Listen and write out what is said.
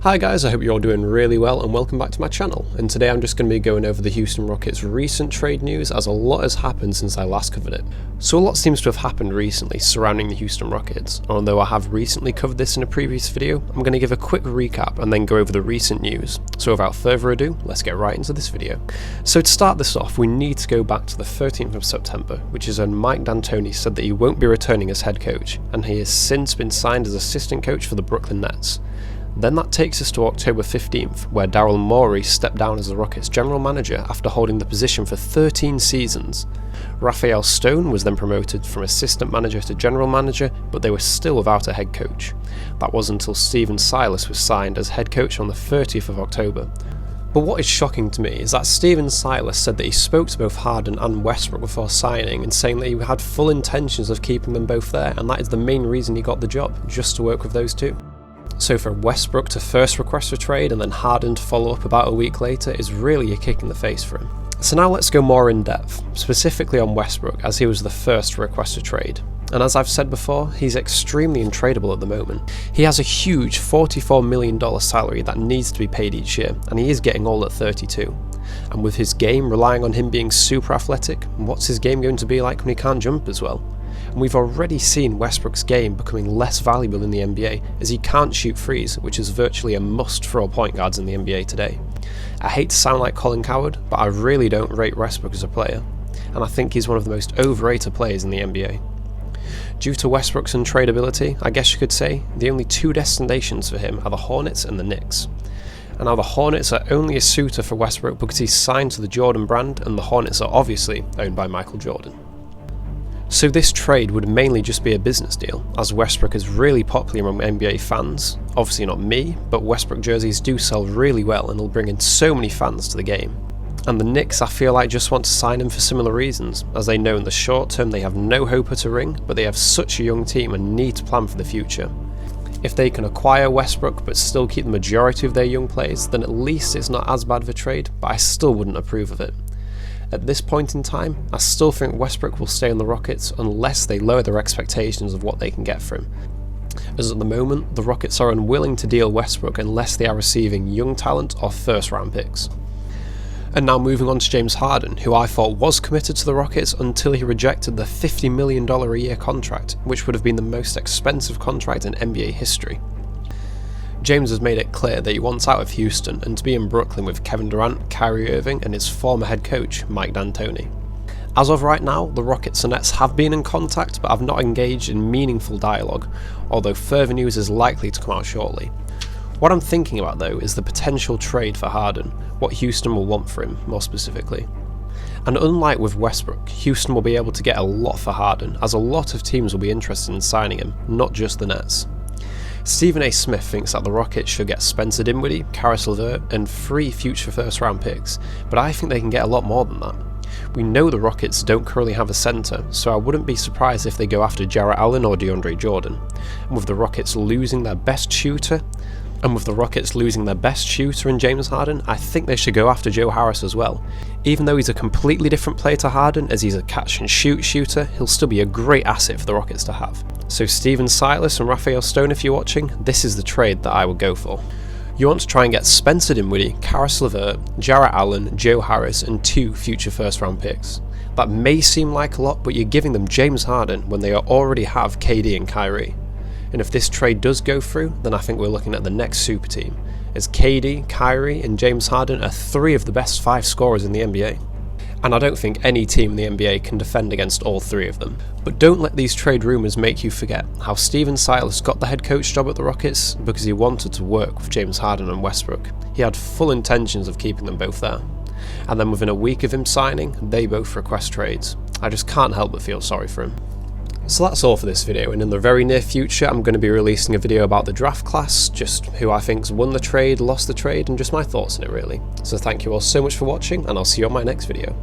Hi guys, I hope you're all doing really well and welcome back to my channel, and today I'm just going to be going over the Houston Rockets recent trade news as a lot has happened since I last covered it. So a lot seems to have happened recently surrounding the Houston Rockets, and although I have recently covered this in a previous video, I'm going to give a quick recap and then go over the recent news. So without further ado, let's get right into this video. So to start this off, we need to go back to the 13th of September, which is when Mike D'Antoni said that he won't be returning as head coach, and he has since been signed as assistant coach for the Brooklyn Nets. Then that takes us to October 15th, where Daryl Morey stepped down as the Rockets' general manager after holding the position for 13 seasons. Rafael Stone was then promoted from assistant manager to general manager, but they were still without a head coach. That was until Stephen Silas was signed as head coach on the 30th of October. But what is shocking to me is that Stephen Silas said that he spoke to both Harden and Westbrook before signing and saying that he had full intentions of keeping them both there, and that is the main reason he got the job, just to work with those two. So for Westbrook to first request a trade and then Harden to follow up about a week later is really a kick in the face for him. So now let's go more in depth, specifically on Westbrook, as he was the first to request a trade. And as I've said before, he's extremely untradeable at the moment. He has a huge $44 million salary that needs to be paid each year, and he is getting all at 32. And with his game relying on him being super athletic, what's his game going to be like when he can't jump as well? And we've already seen Westbrook's game becoming less valuable in the NBA as he can't shoot threes, which is virtually a must for all point guards in the NBA today. I hate to sound like Colin Cowherd, but I really don't rate Westbrook as a player, and I think he's one of the most overrated players in the NBA. Due to Westbrook's untradeability, I guess you could say, the only two destinations for him are the Hornets and the Knicks. And now the Hornets are only a suitor for Westbrook because he's signed to the Jordan brand, and the Hornets are obviously owned by Michael Jordan. So this trade would mainly just be a business deal, as Westbrook is really popular among NBA fans. Obviously not me, but Westbrook jerseys do sell really well and will bring in so many fans to the game. And the Knicks, I feel like, just want to sign him for similar reasons, as they know in the short term they have no hope at a ring, but they have such a young team and need to plan for the future. If they can acquire Westbrook but still keep the majority of their young players, then at least it's not as bad of a trade, but I still wouldn't approve of it. At this point in time, I still think Westbrook will stay on the Rockets unless they lower their expectations of what they can get for him. As at the moment, the Rockets are unwilling to deal Westbrook unless they are receiving young talent or first round picks. And now moving on to James Harden, who I thought was committed to the Rockets until he rejected the $50 million a year contract, which would have been the most expensive contract in NBA history. James has made it clear that he wants out of Houston and to be in Brooklyn with Kevin Durant, Kyrie Irving and his former head coach, Mike D'Antoni. As of right now, the Rockets and Nets have been in contact but have not engaged in meaningful dialogue, although further news is likely to come out shortly. What I'm thinking about though is the potential trade for Harden, what Houston will want for him more specifically. And unlike with Westbrook, Houston will be able to get a lot for Harden, as a lot of teams will be interested in signing him, not just the Nets. Stephen A. Smith thinks that the Rockets should get Spencer Dinwiddie, Caris LeVert and 3 future first round picks, but I think they can get a lot more than that. We know the Rockets don't currently have a centre, so I wouldn't be surprised if they go after Jarrett Allen or DeAndre Jordan. And with the Rockets losing their best shooter in James Harden, I think they should go after Joe Harris as well. Even though he's a completely different player to Harden, as he's a catch and shoot shooter, he'll still be a great asset for the Rockets to have. So Stephen Silas and Rafael Stone, if you're watching, this is the trade that I would go for. You want to try and get Spencer Dinwiddie, Caris LeVert, Jarrett Allen, Joe Harris and 2 future first round picks. That may seem like a lot, but you're giving them James Harden when they already have KD and Kyrie. And if this trade does go through, then I think we're looking at the next super team, as KD, Kyrie and James Harden are 3 of the best 5 scorers in the NBA. And I don't think any team in the NBA can defend against all 3 of them. But don't let these trade rumours make you forget how Stephen Silas got the head coach job at the Rockets because he wanted to work with James Harden and Westbrook. He had full intentions of keeping them both there. And then within a week of him signing, they both request trades. I just can't help but feel sorry for him. So that's all for this video, and in the very near future I'm going to be releasing a video about the draft class, just who I think's won the trade, lost the trade, and just my thoughts on it really. So thank you all so much for watching, and I'll see you on my next video.